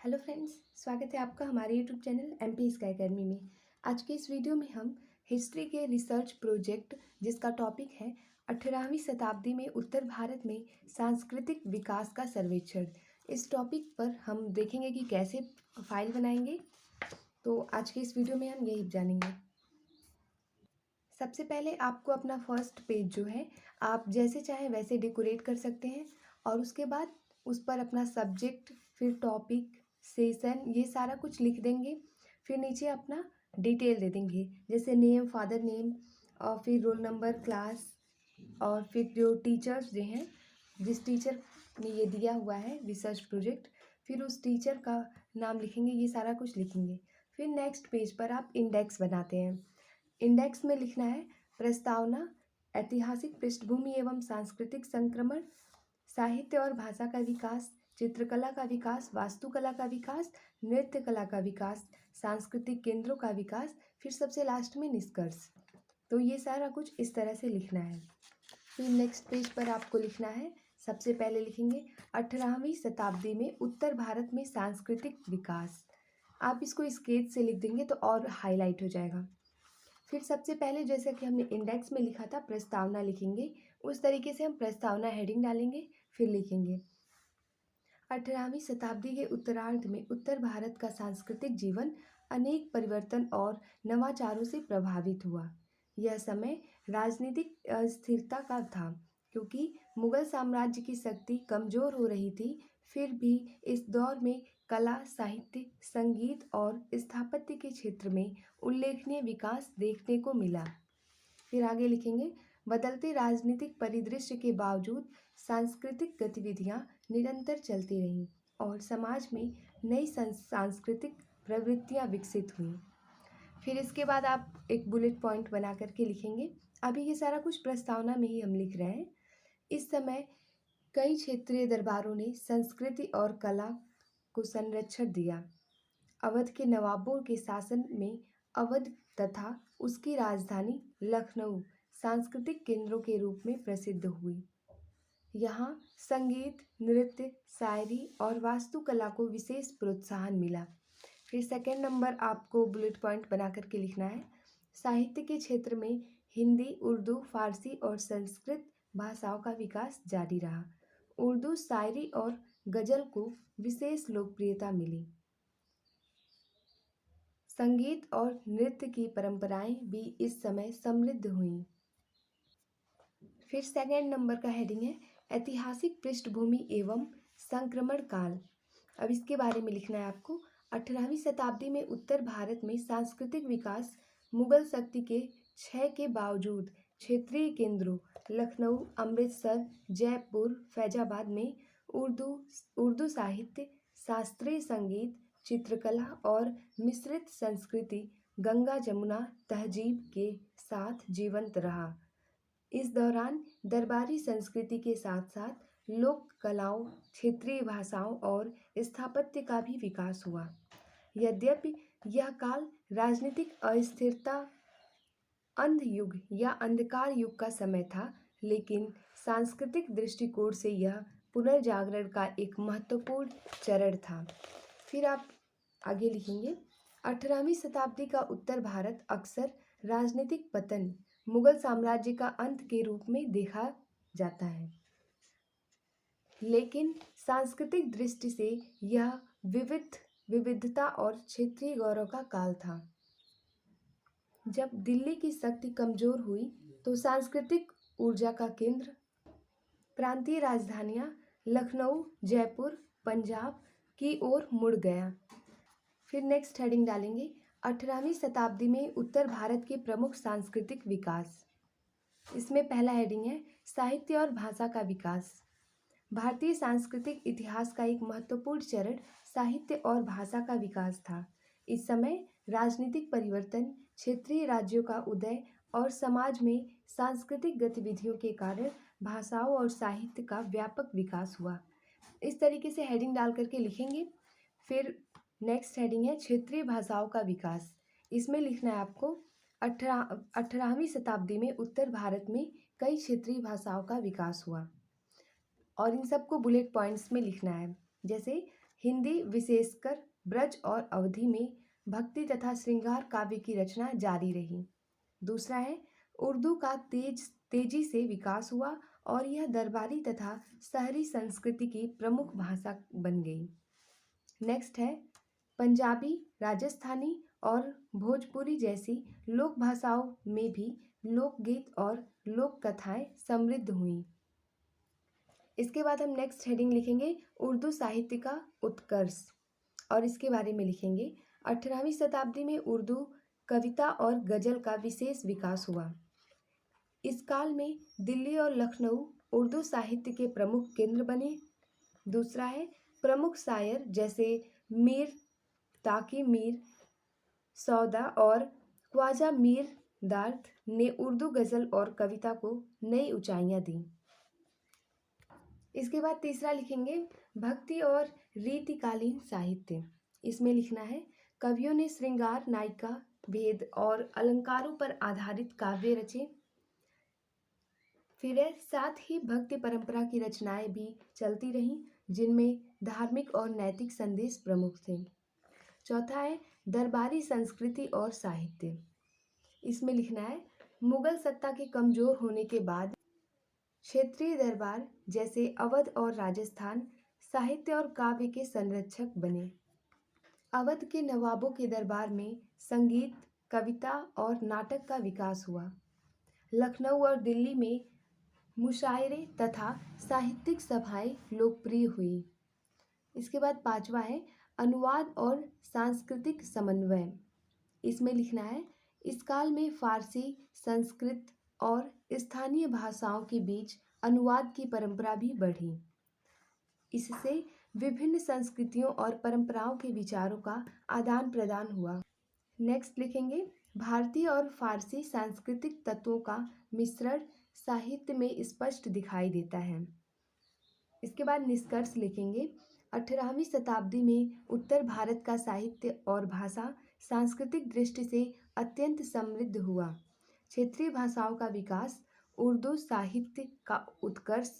Hello friends, स्वागत है आपका हमारे YouTube channel MP sky academy में। आज के इस वीडियो में हम हिस्ट्री के रिसर्च प्रोजेक्ट जिसका टॉपिक है 18वीं शताब्दी में उत्तर भारत में सांस्कृतिक विकास का सर्वेक्षण, इस टॉपिक पर हम देखेंगे कि कैसे फाइल बनाएंगे। तो आज के इस वीडियो में हम यही जानेंगे। सबसे पहले आपको अपना फर्स्ट पेज जो है आप जैसे चाहें वैसे डेकोरेट कर सकते हैं और उसके बाद उस पर अपना सब्जेक्ट, फिर टॉपिक, सेशन, ये सारा कुछ लिख देंगे। फिर नीचे अपना डिटेल दे देंगे, जैसे नेम, फादर नेम, और फिर रोल नंबर, क्लास, और फिर जो टीचर्स जो हैं, जिस टीचर ने ये दिया हुआ है रिसर्च प्रोजेक्ट, फिर उस टीचर का नाम लिखेंगे, ये सारा कुछ लिखेंगे। फिर नेक्स्ट पेज पर आप इंडेक्स बनाते हैं। इंडेक्स में लिखना है प्रस्तावना, ऐतिहासिक पृष्ठभूमि एवं सांस्कृतिक संक्रमण, साहित्य और भाषा का विकास, चित्रकला का विकास, वास्तुकला का विकास, नृत्य कला का विकास, सांस्कृतिक केंद्रों का विकास, फिर सबसे लास्ट में निष्कर्ष। तो ये सारा कुछ इस तरह से लिखना है। फिर नेक्स्ट पेज पर आपको लिखना है, सबसे पहले लिखेंगे 18वीं शताब्दी में उत्तर भारत में सांस्कृतिक विकास। आप इसको स्केच से लिख देंगे तो और हाईलाइट हो जाएगा। फिर सबसे पहले जैसे कि हमने इंडेक्स में लिखा था प्रस्तावना लिखेंगे, उस तरीके से हम प्रस्तावना हेडिंग डालेंगे। फिर लिखेंगे 18वीं शताब्दी के उत्तरार्ध में उत्तर भारत का सांस्कृतिक जीवन अनेक परिवर्तन और नवाचारों से प्रभावित हुआ। यह समय राजनीतिक अस्थिरता का था, क्योंकि मुगल साम्राज्य की शक्ति कमजोर हो रही थी। फिर भी इस दौर में कला, साहित्य, संगीत और स्थापत्य के क्षेत्र में उल्लेखनीय विकास देखने को मिला। फिर आगे लिखेंगे बदलते राजनीतिक परिदृश्य के बावजूद सांस्कृतिक गतिविधियां निरंतर चलती रहीं और समाज में नई सांस्कृतिक प्रवृत्तियां विकसित हुईं। फिर इसके बाद आप एक बुलेट पॉइंट बना करके लिखेंगे। अभी ये सारा कुछ प्रस्तावना में ही हम लिख रहे हैं। इस समय कई क्षेत्रीय दरबारों ने संस्कृति और कला को संरक्षण दिया। अवध के नवाबों के शासन में अवध तथा उसकी राजधानी लखनऊ सांस्कृतिक केंद्रों के रूप में प्रसिद्ध हुई। यहाँ संगीत, नृत्य, शायरी और वास्तुकला को विशेष प्रोत्साहन मिला। फिर सेकेंड नंबर आपको बुलेट पॉइंट बना करके लिखना है, साहित्य के क्षेत्र में हिंदी, उर्दू, फारसी और संस्कृत भाषाओं का विकास जारी रहा। उर्दू शायरी और गजल को विशेष लोकप्रियता मिली। संगीत और नृत्य की परंपराएं भी इस समय समृद्ध हुईं। फिर सेकेंड नंबर का हेडिंग है ऐतिहासिक पृष्ठभूमि एवं संक्रमण काल। अब इसके बारे में लिखना है आपको। 18वीं शताब्दी में उत्तर भारत में सांस्कृतिक विकास मुगल शक्ति के क्षय के बावजूद क्षेत्रीय केंद्रों लखनऊ, अमृतसर, जयपुर, फैजाबाद में उर्दू साहित्य, शास्त्रीय संगीत, चित्रकला और मिश्रित संस्कृति गंगा जमुना तहजीब के साथ जीवंत रहा। इस दौरान दरबारी संस्कृति के साथ साथ लोक कलाओं, क्षेत्रीय भाषाओं और स्थापत्य का भी विकास हुआ। यद्यपि यह काल राजनीतिक अस्थिरता, अंध युग या अंधकार युग का समय था, लेकिन सांस्कृतिक दृष्टिकोण से यह पुनर्जागरण का एक महत्वपूर्ण चरण था। फिर आप आगे लिखेंगे 18वीं शताब्दी का उत्तर भारत अक्सर राजनीतिक पतन, मुगल साम्राज्य का अंत के रूप में देखा जाता है, लेकिन सांस्कृतिक दृष्टि से यह विविधता और क्षेत्रीय गौरव का काल था। जब दिल्ली की शक्ति कमजोर हुई तो सांस्कृतिक ऊर्जा का केंद्र प्रांतीय राजधानियां लखनऊ, जयपुर, पंजाब की ओर मुड़ गया। फिर नेक्स्ट हेडिंग डालेंगे 18वीं शताब्दी में उत्तर भारत के प्रमुख सांस्कृतिक विकास। इसमें पहला हेडिंग है साहित्य और भाषा का विकास। भारतीय सांस्कृतिक इतिहास का एक महत्वपूर्ण चरण साहित्य और भाषा का विकास था। इस समय राजनीतिक परिवर्तन, क्षेत्रीय राज्यों का उदय और समाज में सांस्कृतिक गतिविधियों के कारण भाषाओं और साहित्य का व्यापक विकास हुआ। इस तरीके से हेडिंग डाल करके लिखेंगे। फिर नेक्स्ट हेडिंग है क्षेत्रीय भाषाओं का विकास। इसमें लिखना है आपको 18वीं शताब्दी में उत्तर भारत में कई क्षेत्रीय भाषाओं का विकास हुआ और इन सबको बुलेट पॉइंट्स में लिखना है। जैसे हिंदी विशेषकर ब्रज और अवधी में भक्ति तथा श्रृंगार काव्य की रचना जारी रही। दूसरा है उर्दू का तेजी से विकास हुआ और यह दरबारी तथा शहरी संस्कृति की प्रमुख भाषा बन गई। नेक्स्ट है पंजाबी, राजस्थानी और भोजपुरी जैसी लोक भाषाओं में भी लोकगीत और लोक कथाएं समृद्ध हुईं। इसके बाद हम नेक्स्ट हेडिंग लिखेंगे उर्दू साहित्य का उत्कर्ष और इसके बारे में लिखेंगे 18वीं शताब्दी में उर्दू कविता और गज़ल का विशेष विकास हुआ। इस काल में दिल्ली और लखनऊ उर्दू साहित्य के प्रमुख केंद्र बने। दूसरा है प्रमुख शायर जैसे मीर ताकी मीर सौदा और ख्वाजा मीर दार्द ने उर्दू गज़ल और कविता को नई ऊंचाइयां दी। इसके बाद तीसरा लिखेंगे भक्ति और रीतिकालीन साहित्य। इसमें लिखना है कवियों ने श्रृंगार, नायिका, भेद और अलंकारों पर आधारित काव्य रचे। फिर साथ ही भक्ति परंपरा की रचनाएं भी चलती रहीं जिनमें धार्मिक और नैतिक संदेश प्रमुख थे। चौथा है दरबारी संस्कृति और साहित्य। इसमें लिखना है मुगल सत्ता के कमजोर होने के बाद क्षेत्रीय दरबार जैसे अवध और राजस्थान साहित्य और काव्य के संरक्षक बने। अवध के नवाबों के दरबार में संगीत, कविता और नाटक का विकास हुआ। लखनऊ और दिल्ली में मुशायरे तथा साहित्यिक सभाएं लोकप्रिय हुई। इसके बाद पांचवा है अनुवाद और सांस्कृतिक समन्वय। इसमें लिखना है इस काल में फारसी, संस्कृत और स्थानीय भाषाओं के बीच अनुवाद की परंपरा भी बढ़ी। इससे विभिन्न संस्कृतियों और परंपराओं के विचारों का आदान प्रदान हुआ। नेक्स्ट लिखेंगे भारतीय और फारसी सांस्कृतिक तत्वों का मिश्रण साहित्य में स्पष्ट दिखाई देता है। इसके बाद निष्कर्ष लिखेंगे 18वीं शताब्दी में उत्तर भारत का साहित्य और भाषा सांस्कृतिक दृष्टि से अत्यंत समृद्ध हुआ। क्षेत्रीय भाषाओं का विकास, उर्दू साहित्य का उत्कर्ष,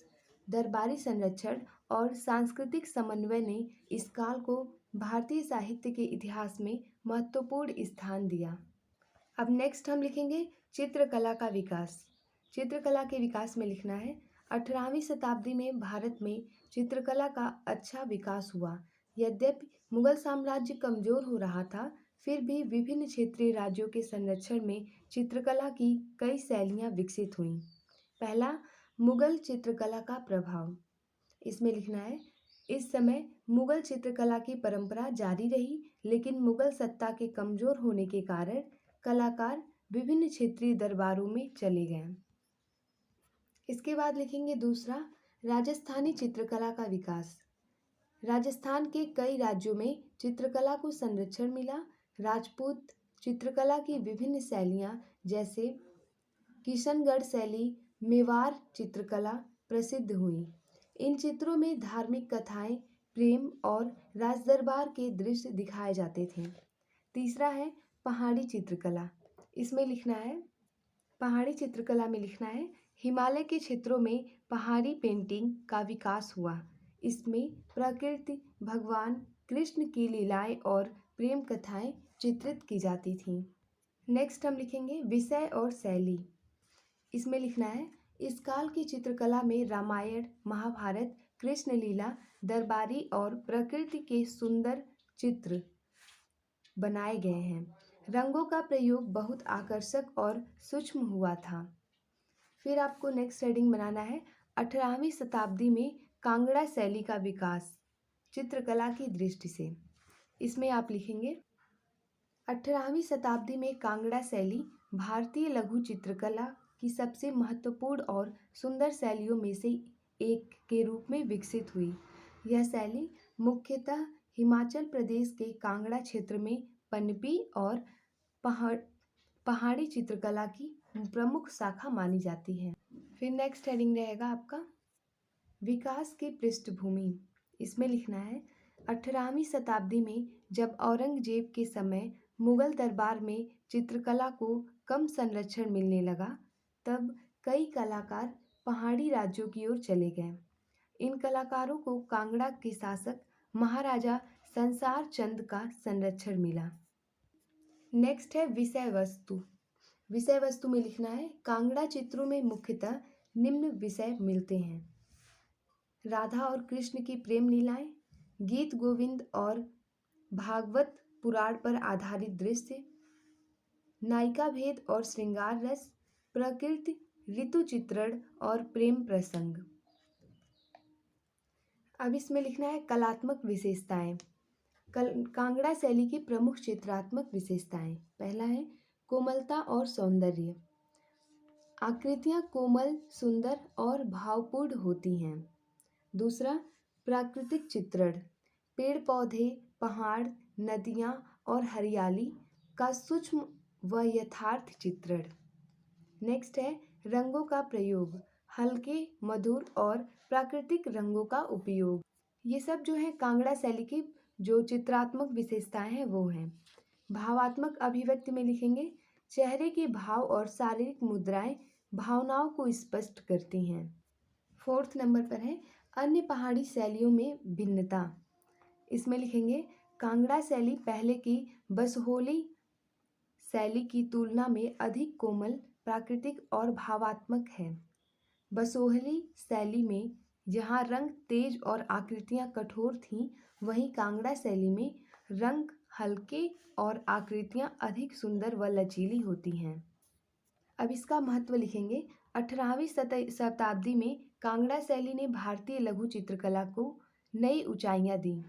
दरबारी संरक्षण और सांस्कृतिक समन्वय ने इस काल को भारतीय साहित्य के इतिहास में महत्वपूर्ण स्थान दिया। अब नेक्स्ट हम लिखेंगे चित्रकला का विकास। चित्रकला के विकास में लिखना है 18वीं शताब्दी में भारत में चित्रकला का अच्छा विकास हुआ। यद्यपि मुगल साम्राज्य कमजोर हो रहा था, फिर भी विभिन्न क्षेत्रीय राज्यों के संरक्षण में चित्रकला की कई शैलियाँ विकसित हुईं। पहला, मुगल चित्रकला का प्रभाव। इसमें लिखना है इस समय मुगल चित्रकला की परंपरा जारी रही, लेकिन मुगल सत्ता के कमजोर होने के कारण कलाकार विभिन्न क्षेत्रीय दरबारों में चले गए। इसके बाद लिखेंगे दूसरा, राजस्थानी चित्रकला का विकास। राजस्थान के कई राज्यों में चित्रकला को संरक्षण मिला। राजपूत चित्रकला की विभिन्न शैलियाँ जैसे किशनगढ़ शैली, मेवाड़ चित्रकला प्रसिद्ध हुई। इन चित्रों में धार्मिक कथाएं, प्रेम और राजदरबार के दृश्य दिखाए जाते थे। तीसरा है पहाड़ी चित्रकला। इसमें लिखना है पहाड़ी चित्रकला में लिखना है हिमालय के क्षेत्रों में पहाड़ी पेंटिंग का विकास हुआ। इसमें प्रकृति, भगवान कृष्ण की लीलाएं और प्रेम कथाएं चित्रित की जाती थीं। नेक्स्ट हम लिखेंगे विषय और शैली। इसमें लिखना है इस काल की चित्रकला में रामायण, महाभारत, कृष्ण लीला, दरबारी और प्रकृति के सुंदर चित्र बनाए गए हैं। रंगों का प्रयोग बहुत आकर्षक और सूक्ष्म हुआ था। फिर आपको नेक्स्ट हेडिंग बनाना है 18वीं शताब्दी में कांगड़ा शैली का विकास चित्रकला की दृष्टि से। इसमें आप लिखेंगे 18वीं शताब्दी में कांगड़ा शैली भारतीय लघु चित्रकला की सबसे महत्वपूर्ण और सुंदर शैलियों में से एक के रूप में विकसित हुई। यह शैली मुख्यतः हिमाचल प्रदेश के कांगड़ा क्षेत्र में पनपी और पहाड़ी चित्रकला की प्रमुख शाखा मानी जाती है। फिर नेक्स्ट हेडिंग रहेगा आपका विकास की पृष्ठभूमि। इसमें लिखना है 18वीं शताब्दी में जब औरंगजेब के समय मुगल दरबार में चित्रकला को कम संरक्षण मिलने लगा, तब कई कलाकार पहाड़ी राज्यों की ओर चले गए। इन कलाकारों को कांगड़ा के शासक महाराजा संसार चंद का संरक्षण मिला। नेक्स्ट है विषय वस्तु। विषय वस्तु में लिखना है कांगड़ा चित्रों में मुख्यतः निम्न विषय मिलते हैं: राधा और कृष्ण की प्रेम लीलाएं, गीत गोविंद और भागवत पुराण पर आधारित दृश्य, नायिका भेद और श्रृंगार रस, प्रकृति, ऋतु चित्रण और प्रेम प्रसंग। अब इसमें लिखना है कलात्मक विशेषताएं। कांगड़ा शैली की प्रमुख चित्रात्मक विशेषताएं। पहला है कोमलता और सौंदर्य। आकृतियां कोमल, सुंदर और भावपूर्ण होती हैं। दूसरा, प्राकृतिक चित्रण। पेड़ पौधे, पहाड़, नदियां और हरियाली का सूक्ष्म व यथार्थ चित्रण। नेक्स्ट है रंगों का प्रयोग। हल्के, मधुर और प्राकृतिक रंगों का उपयोग। ये सब जो है कांगड़ा शैली की जो चित्रात्मक विशेषताएं हैं वो हैं। भावात्मक अभिव्यक्ति में लिखेंगे चेहरे के भाव और शारीरिक मुद्राएं भावनाओं को स्पष्ट करती हैं। फोर्थ नंबर पर है अन्य पहाड़ी शैलियों में भिन्नता। इसमें लिखेंगे कांगड़ा शैली पहले की बसहोली शैली की तुलना में अधिक कोमल, प्राकृतिक और भावात्मक है। बसोहली शैली में जहाँ रंग तेज और आकृतियाँ कठोर थीं, वहीं कांगड़ा शैली में रंग हल्के और आकृतियाँ अधिक सुंदर व लचीली होती हैं। अब इसका महत्व लिखेंगे 18वीं शताब्दी में कांगड़ा शैली ने भारतीय लघु चित्रकला को नई ऊंचाइयां दी।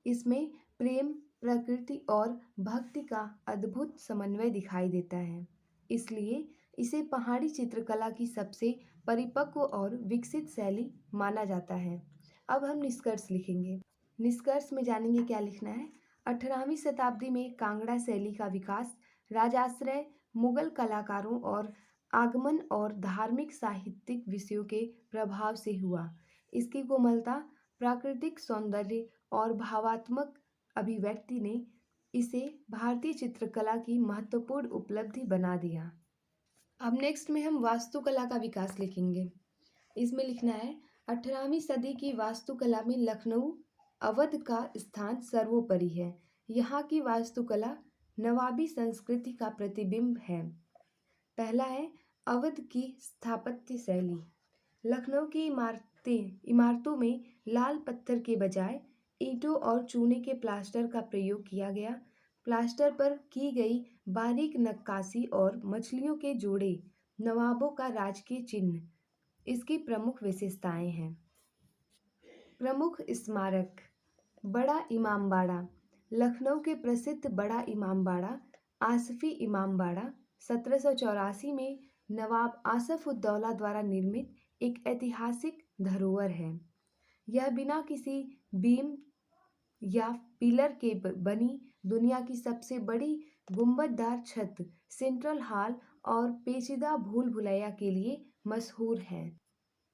इसमें प्रेम, प्रकृति और भक्ति का अद्भुत समन्वय दिखाई देता है, इसलिए इसे पहाड़ी चित्रकला की सबसे परिपक्व और विकसित शैली माना जाता है। अब हम निष्कर्ष लिखेंगे। निष्कर्ष में जानेंगे क्या लिखना है। 18वीं शताब्दी में कांगड़ा शैली का विकास राजाश्रय, मुगल कलाकारों और आगमन और धार्मिक साहित्यिक विषयों के प्रभाव से हुआ। इसकी कोमलता, प्राकृतिक सौंदर्य और भावात्मक अभिव्यक्ति ने इसे भारतीय चित्रकला की महत्वपूर्ण उपलब्धि बना दिया। अब नेक्स्ट में हम वास्तुकला का विकास लिखेंगे। इसमें लिखना है 18वीं सदी की वास्तुकला में लखनऊ, अवध का स्थान सर्वोपरि है। यहाँ की वास्तुकला नवाबी संस्कृति का प्रतिबिंब है। पहला है अवध की स्थापत्य शैली। लखनऊ की इमारतों में लाल पत्थर के बजाय ईंटों और चूने के प्लास्टर का प्रयोग किया गया। प्लास्टर पर की गई बारीक नक्काशी और मछलियों के जोड़े नवाबों का राजकीय चिन्ह इसकी प्रमुख विशेषताएं हैं। प्रमुख स्मारक। बड़ा इमामबाड़ा। लखनऊ के प्रसिद्ध बड़ा इमामबाड़ा आसफी इमामबाड़ा 1784 में नवाब आसफ उद्दौला द्वारा निर्मित एक ऐतिहासिक धरोहर है। यह बिना किसी बीम या पिलर के बनी दुनिया की सबसे बड़ी गुंबददार छत, सेंट्रल हॉल और पेचीदा भूल भुलैया के लिए मशहूर है,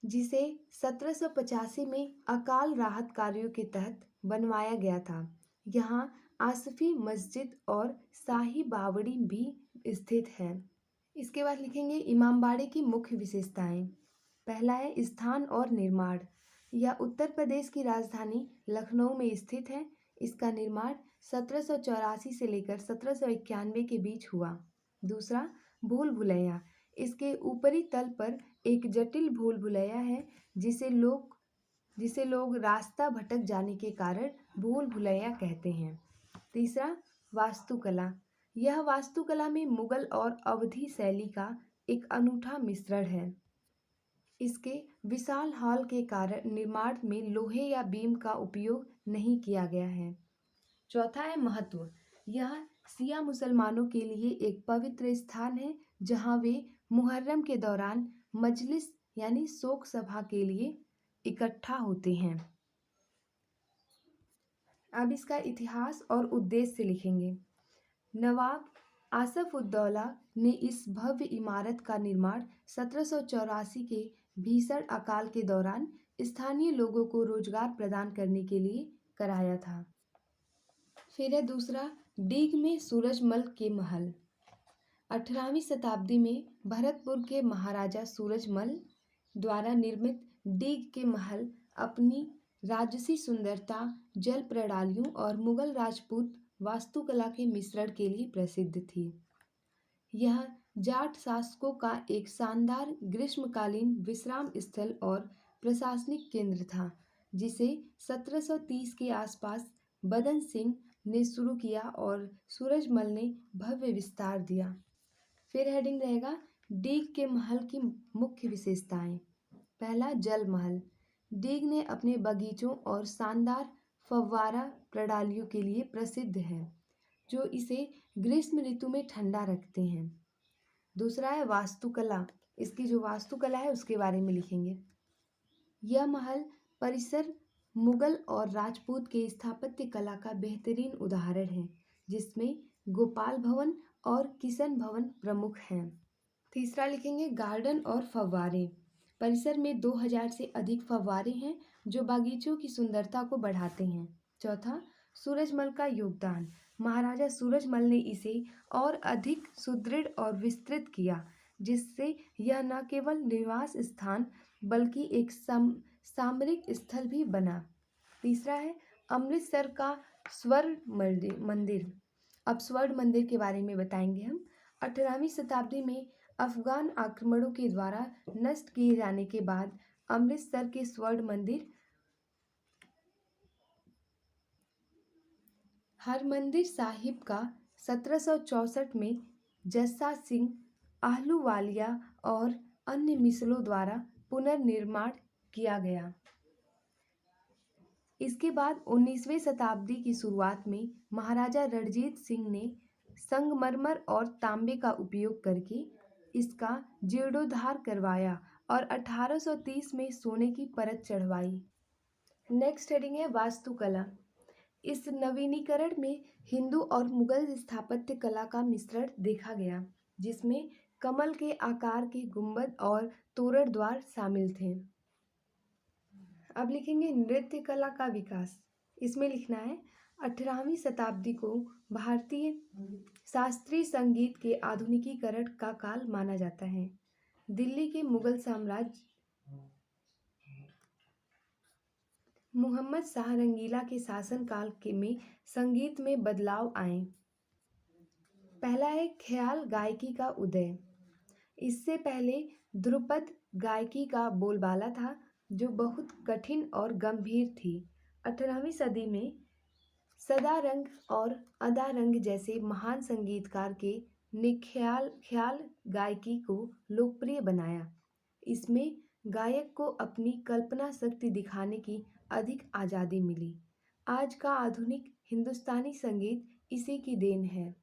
जिसे 1785 में अकाल राहत कार्यों के तहत बनवाया गया था। यहाँ आसफी मस्जिद और शाही बावड़ी भी स्थित है। इसके बाद लिखेंगे इमामबाड़े की मुख्य विशेषताएं। पहला है स्थान और निर्माण। यह उत्तर प्रदेश की राजधानी लखनऊ में स्थित है। इसका निर्माण 1784 से लेकर 1791 के बीच हुआ। दूसरा, भूल भुलैया। इसके ऊपरी तल पर एक जटिल भूल भुलैया है जिसे लोग रास्ता भटक जाने के कारण भूल भुलैया कहते हैं। तीसरा, वास्तुकला। यह वास्तुकला में मुगल और अवधी शैली का एक अनूठा मिश्रण है। इसके विशाल हॉल के कारण निर्माण में लोहे या बीम का उपयोग नहीं किया गया है। चौथा है महत्व। यह शिया मुसलमानों के लिए एक पवित्र स्थान है जहां वे मुहर्रम के दौरान मजलिस यानी शोक सभा के लिए इकट्ठा होते हैं। अब इसका इतिहास और उद्देश्य लिखेंगे। नवाब आसफ उद्दौला ने इस भव्य इमारत का निर्माण 1784 के भीषण अकाल के दौरान स्थानीय लोगों को रोजगार प्रदान करने के लिए कराया था। फिर है दूसरा, डीग में सूरजमल के महल। 18वीं शताब्दी में भरतपुर के महाराजा सूरजमल द्वारा निर्मित डीग के महल अपनी राजसी सुंदरता, जल प्रणालियों और मुगल राजपूत वास्तुकला के मिश्रण के लिए प्रसिद्ध थी। यह जाट शासकों का एक शानदार ग्रीष्मकालीन विश्राम स्थल और प्रशासनिक केंद्र था, जिसे 1730 के आसपास बदन सिंह ने शुरू किया और सूरजमल ने भव्य विस्तार दिया। फिर हेडिंग रहेगा डीग के महल की मुख्य विशेषताएं। पहला, जल महल। डीग ने अपने बगीचों और शानदार फव्वारा प्रणालियों के लिए प्रसिद्ध है, जो इसे ग्रीष्म ऋतु में ठंडा रखते हैं। दूसरा है वास्तुकला। इसकी जो वास्तुकला है उसके बारे में लिखेंगे। यह महल परिसर मुगल और राजपूत के स्थापत्य कला का बेहतरीन उदाहरण है, जिसमें गोपाल भवन और किशन भवन प्रमुख हैं। तीसरा लिखेंगे गार्डन और फव्वारे। परिसर में 2000 से अधिक फव्वारे हैं, जो बागीचों की सुंदरता को बढ़ाते हैं। चौथा, सूरजमल का योगदान। महाराजा सूरजमल ने इसे और अधिक सुदृढ़ और विस्तृत किया, जिससे यह न केवल निवास स्थान बल्कि एक सामरिक स्थल भी बना। तीसरा है अमृतसर का स्वर्ण मंदिर। अब स्वर्ण मंदिर के बारे में बताएंगे हम। 18वीं शताब्दी में अफगान आक्रमणों के द्वारा नष्ट किए जाने के बाद अमृतसर के स्वर्ण मंदिर हरमंदिर साहिब का 1764 में जस्सा सिंह आहलूवालिया और अन्य मिसलों द्वारा पुनर्निर्माण किया गया। इसके बाद 19वीं शताब्दी की शुरुआत में महाराजा रणजीत सिंह ने संगमरमर और तांबे का उपयोग करके इसका जीर्णोद्धार करवाया और 1830 में सोने की परत चढ़वाई। नेक्स्ट हेडिंग है वास्तुकला। इस नवीनीकरण में हिंदू और मुगल स्थापत्य कला का मिश्रण देखा गया, जिसमें कमल के आकार के गुंबद और तोरण द्वार शामिल थे। अब लिखेंगे नृत्य कला का विकास। इसमें लिखना है 18वीं शताब्दी को भारतीय शास्त्रीय संगीत के आधुनिकीकरण का काल माना जाता है। दिल्ली के मुगल साम्राज्य मुहम्मद शाह रंगीला के शासनकाल में संगीत में बदलाव आए। पहला है ख्याल गायकी का उदय। इससे पहले ध्रुपद गायकी का बोलबाला था, जो बहुत कठिन और गंभीर थी। 18वीं सदी में सदारंग और अदारंग जैसे महान संगीतकार ने ख्याल गायकी को लोकप्रिय बनाया। इसमें गायक को अपनी कल्पना शक्ति दिखाने की अधिक आज़ादी मिली। आज का आधुनिक हिंदुस्तानी संगीत इसी की देन है।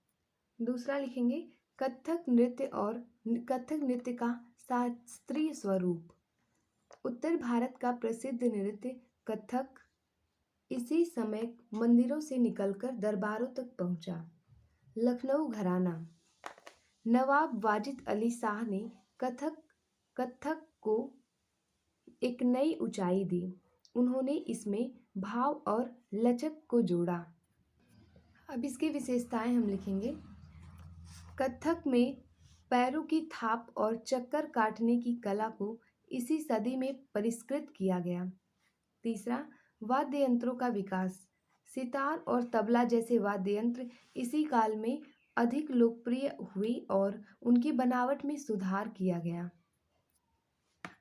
दूसरा लिखेंगे कथक नृत्य का शास्त्रीय स्वरूप। उत्तर भारत का प्रसिद्ध नृत्य कथक इसी समय मंदिरों से निकलकर दरबारों तक पहुंचा। लखनऊ घराना। नवाब वाजिद अली शाह ने कथक को एक नई ऊंचाई दी। उन्होंने इसमें भाव और लचक को जोड़ा। अब इसकी विशेषताएं हम लिखेंगे। कथक में पैरों की थाप और चक्कर काटने की कला को इसी सदी में परिष्कृत किया गया। तीसरा, वाद्य यंत्रों का विकास। सितार और तबला जैसे वाद्य यंत्र इसी काल में अधिक लोकप्रिय हुई और उनकी बनावट में सुधार किया गया।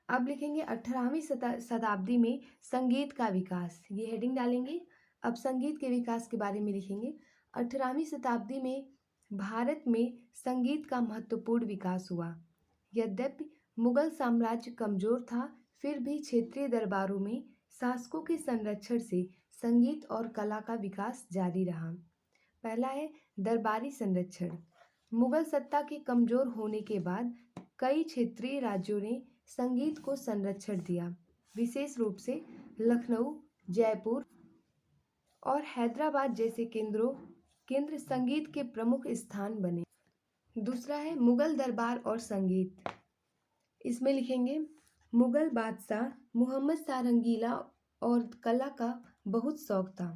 अब लिखेंगे 18वीं शताब्दी में संगीत का विकास। ये हेडिंग डालेंगे। अब संगीत के विकास के बारे में लिखेंगे। 18वीं शताब्दी में भारत में संगीत का महत्वपूर्ण विकास हुआ। यद्यपि मुगल साम्राज्य कमजोर था, फिर भी क्षेत्रीय दरबारों में शासकों के संरक्षण से संगीत और कला का विकास जारी रहा। पहला है दरबारी संरक्षण। मुगल सत्ता के कमजोर होने के बाद कई क्षेत्रीय राज्यों ने संगीत को संरक्षण दिया। विशेष रूप से लखनऊ, जयपुर और हैदराबाद जैसे केंद्र संगीत के प्रमुख स्थान बने। दूसरा है मुगल दरबार और संगीत। इसमें लिखेंगे मुगल बादशाह मुहम्मद शाह रंगीला और कला का बहुत शौक था।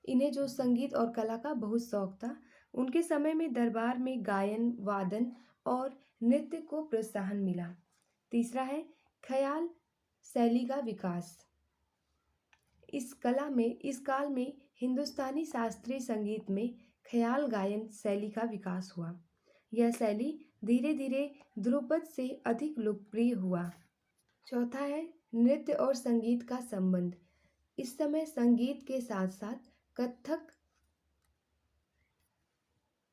इन्हें जो संगीत और कला का बहुत शौक था, उनके समय में दरबार में गायन, वादन और नृत्य को प्रोत्साहन मिला। तीसरा है ख्याल शैली का विकास। इस काल में हिंदुस्तानी शास्त्रीय संगीत में ख्याल गायन शैली का विकास हुआ। यह शैली धीरे धीरे ध्रुपद से अधिक लोकप्रिय हुआ। चौथा है नृत्य और संगीत का संबंध। इस समय संगीत के साथ साथ कथक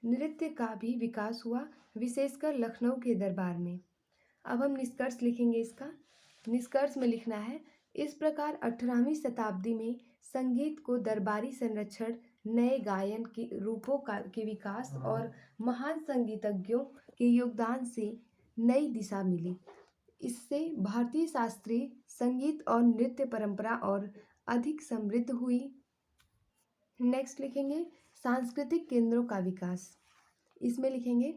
नृत्य का भी विकास हुआ, विशेषकर लखनऊ के दरबार में। अब हम निष्कर्ष लिखेंगे इसका। निष्कर्ष में लिखना है, इस प्रकार 18वीं शताब्दी में संगीत को दरबारी संरक्षण, नए गायन के रूपों के विकास और महान संगीतज्ञों के योगदान से नई दिशा मिली। इससे भारतीय शास्त्रीय संगीत और नृत्य परंपरा और अधिक समृद्ध हुई। नेक्स्ट लिखेंगे सांस्कृतिक केंद्रों का विकास। इसमें लिखेंगे,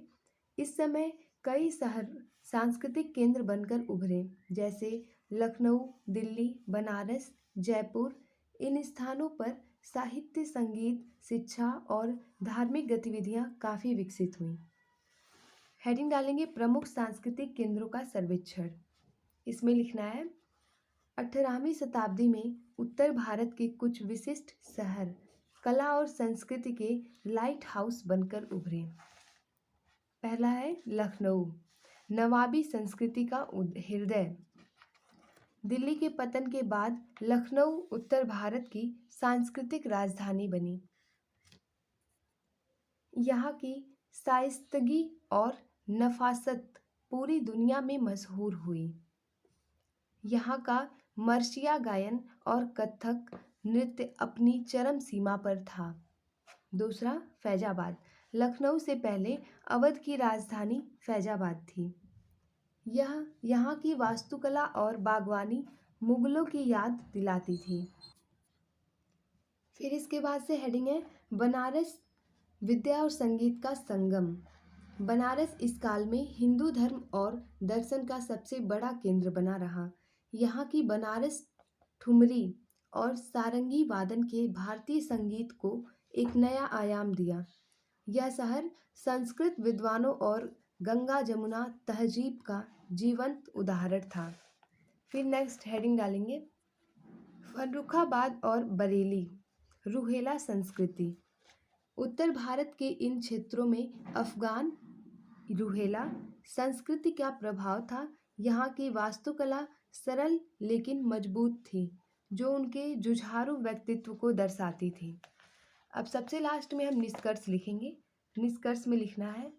इस समय कई शहर सांस्कृतिक केंद्र बनकर उभरे, जैसे लखनऊ, दिल्ली, बनारस, जयपुर। इन स्थानों पर साहित्य, संगीत, शिक्षा और धार्मिक गतिविधियां काफ़ी विकसित हुईं। हेडिंग डालेंगे प्रमुख सांस्कृतिक केंद्रों का सर्वेक्षण। इसमें लिखना है, 18वीं शताब्दी में उत्तर भारत के कुछ विशिष्ट शहर कला और संस्कृति के लाइट हाउस बनकर उभरे। पहला है लखनऊ, नवाबी संस्कृति का हृदय। दिल्ली के पतन के बाद लखनऊ उत्तर भारत की सांस्कृतिक राजधानी बनी। यहाँ की शाइस्तगी और नफासत पूरी दुनिया में मशहूर हुई। यहाँ का मर्सिया गायन और कथक नृत्य अपनी चरम सीमा पर था। दूसरा, फैजाबाद। लखनऊ से पहले अवध की राजधानी फैजाबाद थी। यह यहाँ की वास्तुकला और बागवानी मुगलों की याद दिलाती थी। फिर इसके बाद से हेडिंग है बनारस, विद्या और संगीत का संगम। बनारस इस काल में हिंदू धर्म और दर्शन का सबसे बड़ा केंद्र बना रहा। यहाँ की बनारस ठुमरी और सारंगी वादन के भारतीय संगीत को एक नया आयाम दिया। यह शहर संस्कृत विद्वानों और गंगा जमुना तहजीब का जीवंत उदाहरण था। फिर नेक्स्ट हेडिंग डालेंगे फर्रुखाबाद और बरेली, रुहेला संस्कृति। उत्तर भारत के इन क्षेत्रों में अफगान रुहेला संस्कृति का प्रभाव था। यहाँ की वास्तुकला सरल लेकिन मजबूत थी, जो उनके जुझारू व्यक्तित्व को दर्शाती थी। अब सबसे लास्ट में हम निष्कर्ष लिखेंगे। निष्कर्ष में लिखना है,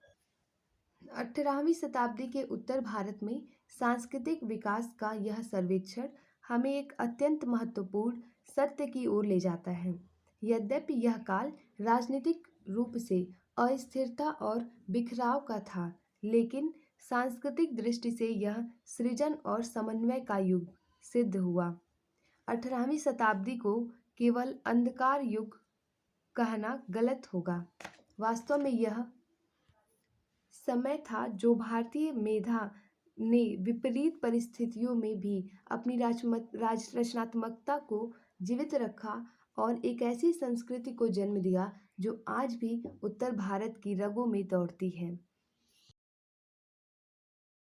18वीं शताब्दी के उत्तर भारत में सांस्कृतिक विकास का यह सर्वेक्षण हमें एक अत्यंत महत्वपूर्ण सत्य की ओर ले जाता है। यद्यपि यह काल राजनीतिक रूप से अस्थिरता और बिखराव का था, लेकिन सांस्कृतिक दृष्टि से यह सृजन और समन्वय का युग सिद्ध हुआ। 18वीं शताब्दी को केवल अंधकार युग कहना गलत होगा। वास्तव में यह समय था जो भारतीय मेधा ने विपरीत परिस्थितियों में भी अपनी रचनात्मकता को जीवित रखा और एक ऐसी संस्कृति को जन्म दिया जो आज भी उत्तर भारत की रगों में दौड़ती है।